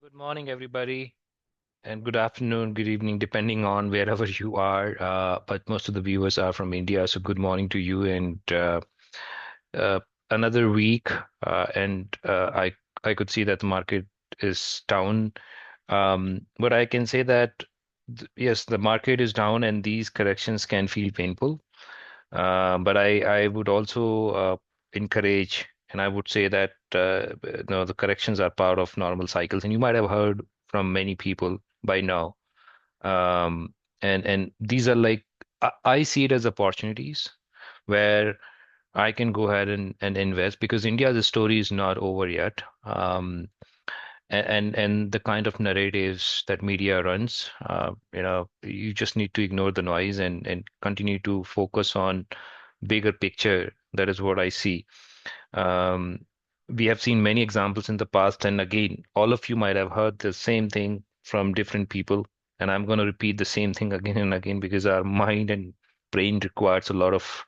Good morning, everybody, and good afternoon, good evening, depending on wherever you are. But most of the viewers are from India, so good morning to you. And uh, another week, and I could see that the market is down. But I can say that yes, the market is down, and these corrections can feel painful. But I would also encourage, and I would say that the corrections are part of normal cycles, and you might have heard from many people by now. Um, and these are like I see it as opportunities where I can go ahead and invest because India's story is not over yet. And the kind of narratives that media runs, you just need to ignore the noise and continue to focus on bigger picture. That is what I see. Um, we have seen many examples in the past, and again, all of you might have heard the same thing from different people, and I'm going to repeat the same thing again and again because our mind and brain requires a lot of,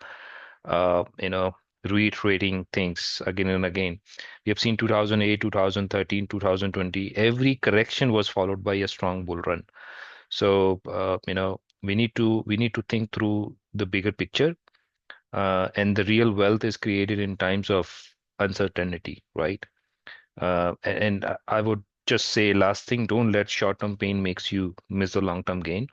uh, you know, reiterating things again and again. We have seen 2008, 2013, 2020. Every correction was followed by a strong bull run. So, we need to think through the bigger picture, and the real wealth is created in times of uncertainty, right? And I would just say last thing, don't let short-term pain makes you miss the long-term gain.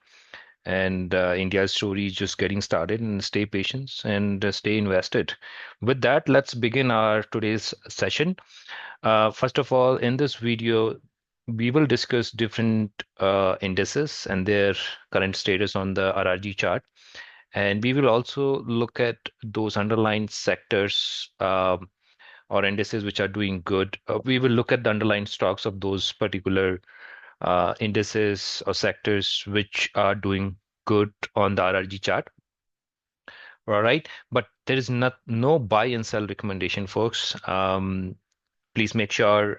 And India's story is just getting started, and stay patient and stay invested. With that, let's begin our today's session. First of all, in this video, we will discuss different indices and their current status on the RRG chart. And we will also look at those underlying sectors or indices which are doing good. We will look at the underlying stocks of those particular indices or sectors which are doing good on the RRG chart. All right. But there is no buy and sell recommendation, folks. Please make sure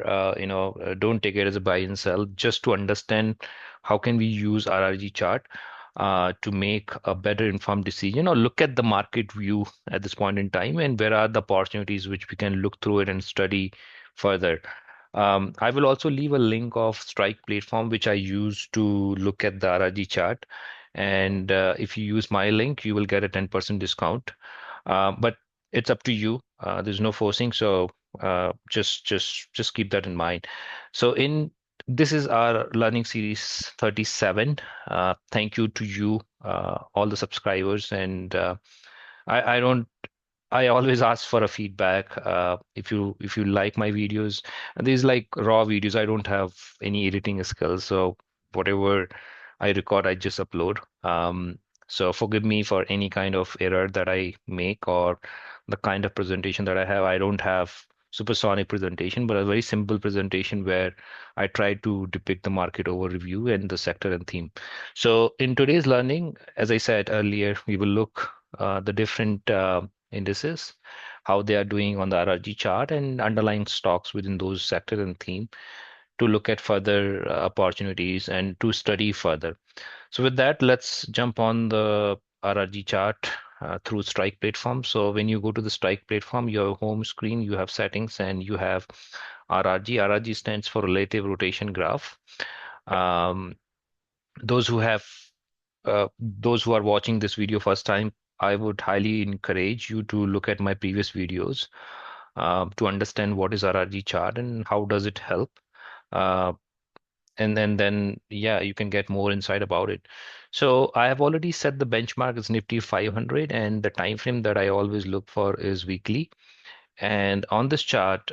don't take it as a buy and sell, just to understand how can we use RRG chart to make a better informed decision, or look at the market view at this point in time, and where are the opportunities which we can look through it and study further. I will also leave a link of Strike platform which I use to look at the RRG chart, and if you use my link you will get a 10% discount. But it's up to you. There's no forcing, so just keep that in mind. So in this is our learning series 37. Thank you to you, all the subscribers, and I don't. I always ask for a feedback. If you like my videos, and these like raw videos, I don't have any editing skills, so whatever I record, I just upload. So forgive me for any kind of error that I make or the kind of presentation that I have. I don't have supersonic presentation, but a very simple presentation where I try to depict the market overview and the sector and theme. So in today's learning, as I said earlier, we will look the different indices, how they are doing on the RRG chart, and underlying stocks within those sector and theme to look at further opportunities and to study further. So with that, let's jump on the RRG chart through Strike platform. So when you go to the Strike platform, your home screen, you have settings and you have RRG. RRG stands for Relative Rotation Graph. Um, those who have those who are watching this video first time, I would highly encourage you to look at my previous videos to understand what is RRG chart and how does it help. Uh, and then yeah, you can get more insight about it. So I have already set the benchmark as Nifty 500, and the time frame that I always look for is weekly. And on this chart,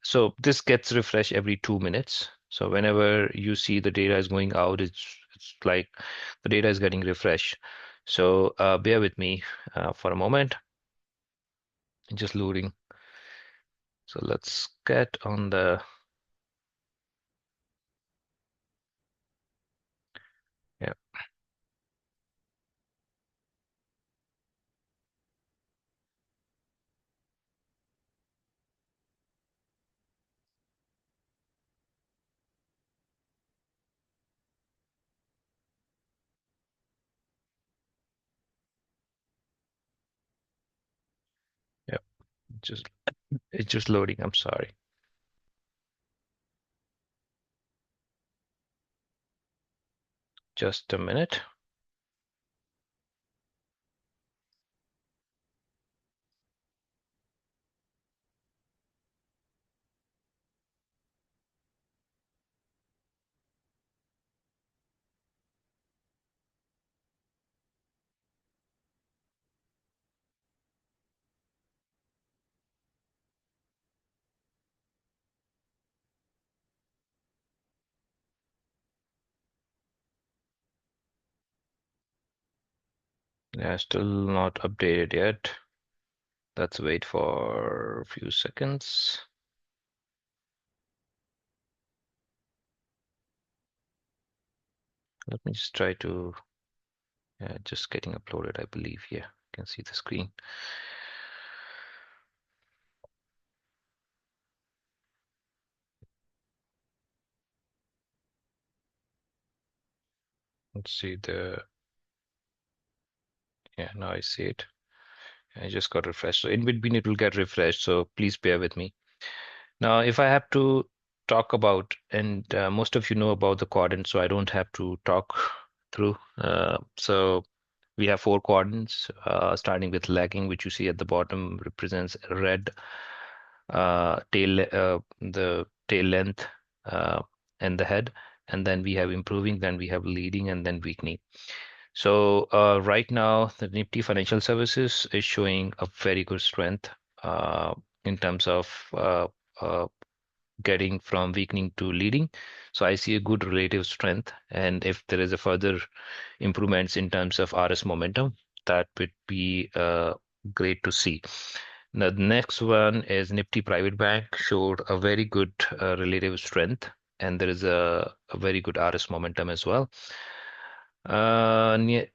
so this gets refreshed every 2 minutes. So whenever you see the data is going out, it's like the data is getting refreshed. So bear with me for a moment. Just loading. So let's get on the, yeah, yeah, just it's just loading. I'm sorry. Just a minute. Yeah, still not updated yet. Let's wait for a few seconds. Let me just try to, yeah, just getting uploaded, I believe. Yeah, you can see the screen. Let's see the, yeah, now I see it. I just got refreshed. So in between it will get refreshed. So please bear with me. Now, if I have to talk about, and most of you know about the quadrant, so I don't have to talk through. So we have four quadrants, starting with lagging, which you see at the bottom represents red the tail length and the head, and then we have improving, then we have leading, and then weakening. So right now, the Nifty Financial Services is showing a very good strength in terms of uh, getting from weakening to leading. So I see a good relative strength, and if there is a further improvements in terms of RS momentum, that would be great to see. Now, the next one is Nifty Private Bank showed a very good relative strength, and there is a very good RS momentum as well. And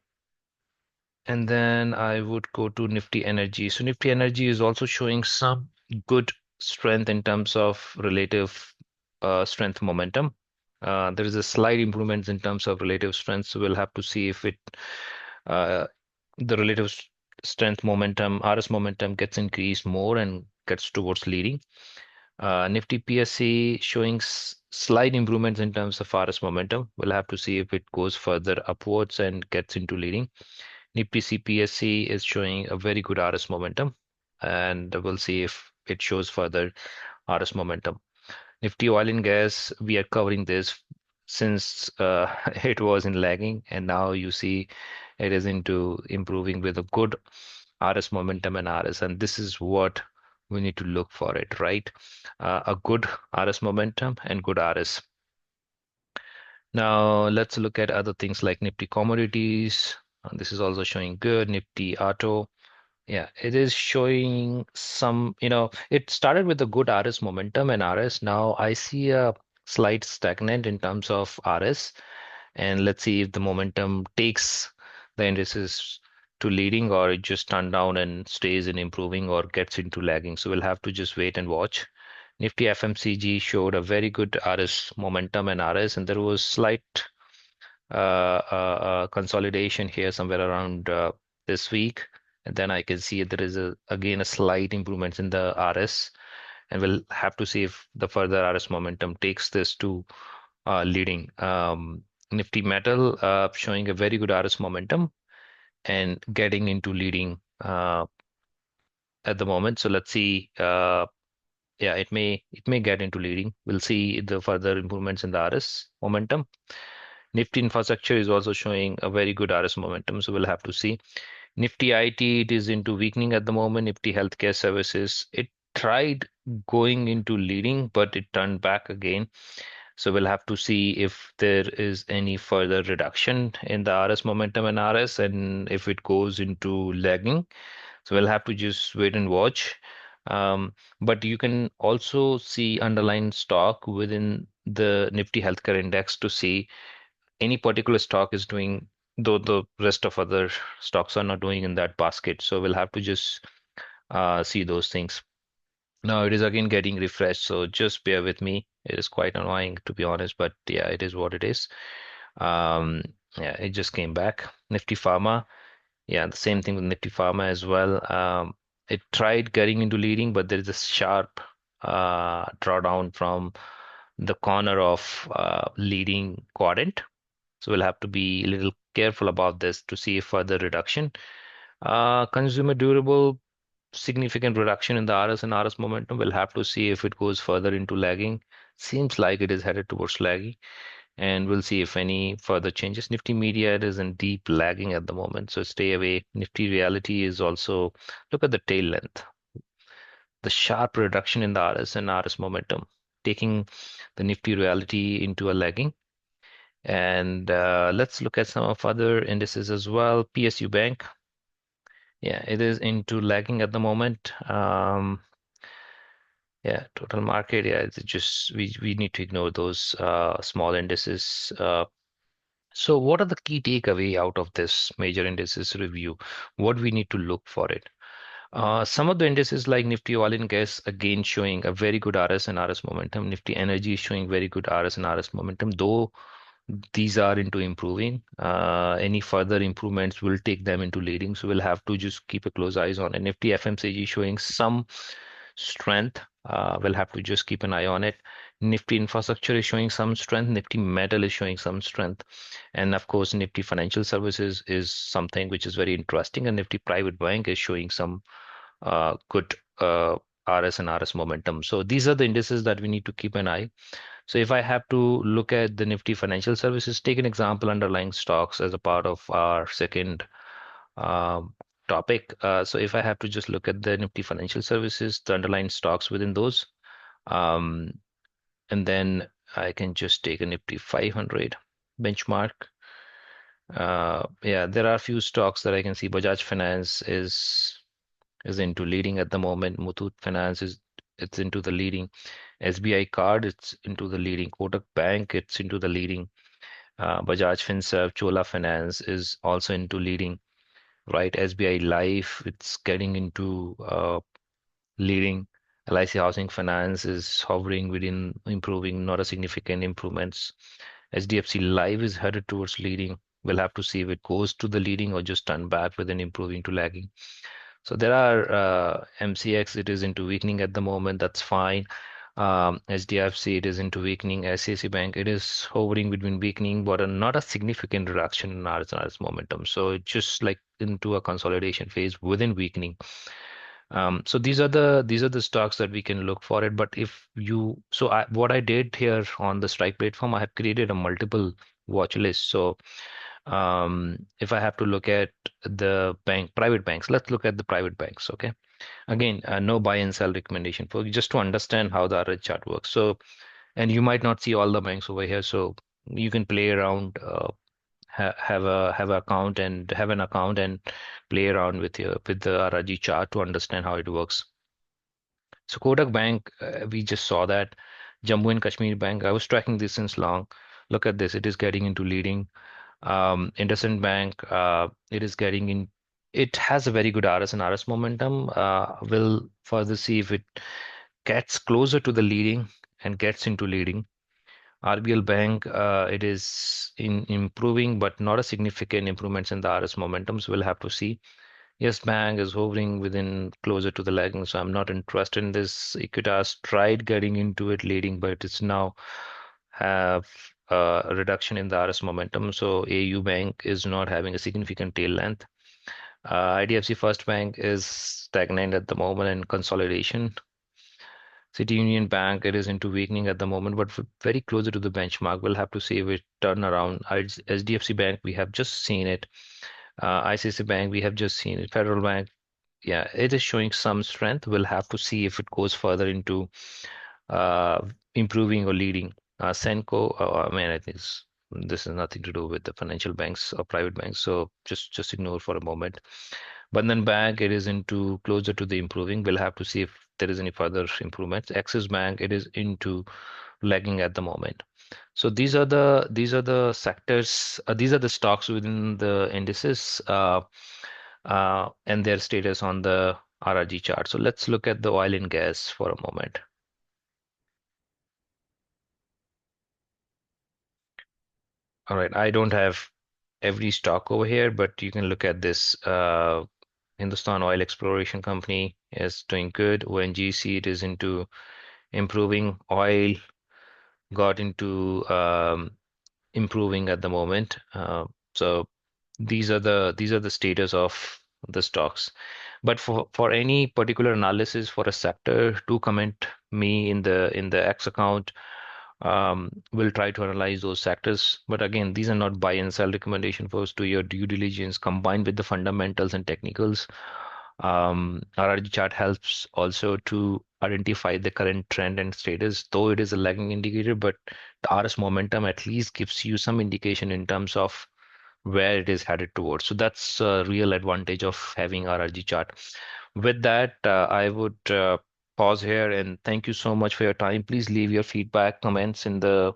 then I would go to Nifty Energy. So Nifty Energy is also showing some good strength in terms of relative strength momentum. There is a slight improvement in terms of relative strength, so we'll have to see if it uh, the relative strength momentum, RS momentum gets increased more and gets towards leading. Nifty PSC showing slight improvements in terms of RS momentum. We'll have to see if it goes further upwards and gets into leading. Nifty CPSC is showing a very good RS momentum, and we'll see if it shows further RS momentum. Nifty Oil and Gas, we are covering this since it was in lagging, and now you see it is into improving with a good RS momentum and RS, and this is what we need to look for it, right? A good RS momentum and good RS. Now let's look at other things like Nifty Commodities. This is also showing good. Nifty Auto. Yeah, it is showing some, it started with a good RS momentum and RS. Now I see a slight stagnant in terms of RS. And let's see if the momentum takes the indices to leading or it just turned down and stays in improving or gets into lagging. So we'll have to just wait and watch. Nifty FMCG showed a very good RS momentum and RS, and there was slight consolidation here somewhere around this week. And then I can see there is again a slight improvements in the RS, and we'll have to see if the further RS momentum takes this to leading. Nifty Metal showing a very good RS momentum and getting into leading at the moment. So let's see. Yeah, it may get into leading. We'll see the further improvements in the RS momentum. Nifty Infrastructure is also showing a very good RS momentum, so we'll have to see. Nifty IT, it is into weakening at the moment. Nifty Healthcare Services, it tried going into leading, but it turned back again. So we'll have to see if there is any further reduction in the RS momentum and RS, and if it goes into lagging. So we'll have to just wait and watch. But you can also see underlying stock within the Nifty Healthcare Index to see any particular stock is doing, though the rest of other stocks are not doing in that basket. So we'll have to just see those things. Now it is again getting refreshed, so just bear with me. It is quite annoying to be honest, but yeah, it is what it is. Um, yeah, it just came back. Nifty Pharma, yeah, the same thing with Nifty Pharma as well. It tried getting into leading, but there is a sharp drawdown from the corner of leading quadrant. So we'll have to be a little careful about this to see a further reduction. Consumer durable, significant reduction in the RS and RS momentum. We'll have to see if it goes further into lagging. Seems like it is headed towards lagging, and we'll see if any further changes. Nifty Media, it is in deep lagging at the moment, so stay away. Nifty Reality is also, look at the tail length, the sharp reduction in the RS and RS momentum, taking the Nifty Reality into a lagging. And let's look at some of other indices as well. PSU Bank, yeah, it is into lagging at the moment. Yeah, total market, yeah, it's just we need to ignore those small indices. So what are the key takeaway out of this major indices review? What we need to look for it? Some of the indices like Nifty Oil and Gas again showing a very good RS and RS momentum. Nifty Energy is showing very good RS and RS momentum, though these are into improving. Any further improvements will take them into leading. So we'll have to just keep a close eyes on it. Nifty FMCG showing some strength. We'll have to just keep an eye on it. Nifty Infrastructure is showing some strength. Nifty Metal is showing some strength. And of course, Nifty Financial Services is something which is very interesting. And Nifty Private Bank is showing some good RS and RS momentum. So these are the indices that we need to keep an eye. So if I have to look at the Nifty Financial Services, take an example, underlying stocks as a part of our second um, topic. So if I have to just look at the Nifty Financial Services, the underlying stocks within those, um, and then I can just take a Nifty 500 benchmark. Yeah, there are a few stocks that I can see. Bajaj Finance is into leading at the moment. Muthoot Finance is, it's into the leading. SBI Card, it's into the leading. Kotak Bank, it's into the leading. Bajaj Finserv, Chola Finance is also into leading, right? SBI Life, it's getting into leading. LIC Housing Finance is hovering within improving, not a significant improvements. HDFC Live is headed towards leading. We'll have to see if it goes to the leading or just turn back with an improving to lagging. So there are MCX, it is into weakening at the moment. That's fine. HDFC, it is into weakening. ICICI Bank, it is hovering between weakening, but not a significant reduction in RS momentum. So it's just like into a consolidation phase within weakening. So these are the stocks that we can look for it. But if you, so what I did here on the Strike platform, I have created a multiple watch list. So if I have to look at the private banks, let's look at the private banks. Okay. Again, no buy and sell recommendation for just to understand how the RH chart works. So, and you might not see all the banks over here. So you can play around, have an account and play around with the RRG chart to understand how it works. So Kotak Bank, we just saw that. Jammu and Kashmir Bank, I was tracking this since long. Look at this, it is getting into leading. IndusInd Bank, it is getting in. It has a very good RS and RS momentum. We'll further see if it gets closer to the leading and gets into leading. RBL Bank, it is in improving, but not a significant improvements in the RS momentums. We'll have to see. Yes, Bank is hovering within closer to the lagging, so I'm not interested in this. Equitas tried getting into it leading, but it's now have a reduction in the RS momentum. So AU Bank is not having a significant tail length. IDFC First Bank is stagnant at the moment and consolidation. City Union Bank, it is into weakening at the moment, but very closer to the benchmark. We'll have to see if it turn around. SDFC Bank, we have just seen it. ICICI Bank, we have just seen it. Federal Bank, yeah, it is showing some strength. We'll have to see if it goes further into uh, improving or leading. Senco, I mean, I think this has nothing to do with the financial banks or private banks, so just ignore for a moment. Bandhan Bank, it is into closer to the improving. We'll have to see if there is any further improvements. Axis Bank, it is into lagging at the moment. So these are the sectors. These are the stocks within the indices and their status on the RRG chart. So let's look at the oil and gas for a moment. All right, I don't have every stock over here, but you can look at this. Hindustan Oil Exploration Company is doing good. ONGC, it is into improving. Oil got into improving at the moment. So these are the status of the stocks. But for any particular analysis for a sector, do comment me in the X account. We'll try to analyze those sectors. But again, these are not buy and sell recommendation. First, do your due diligence combined with the fundamentals and technicals. RRG chart helps also to identify the current trend and status, though it is a lagging indicator, but the RS momentum at least gives you some indication in terms of where it is headed towards. So that's a real advantage of having RRG chart. With that, I would pause here and thank you so much for your time. Please leave your feedback, comments in the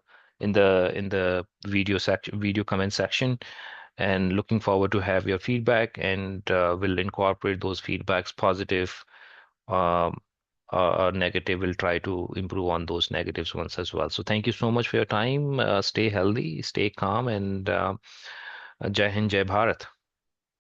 video section, video comment section, and looking forward to have your feedback, and we'll incorporate those feedbacks, positive um, or negative. We'll try to improve on those negatives ones as well. So thank you so much for your time. Stay healthy, stay calm, and Jai Hind, Jai Bharat.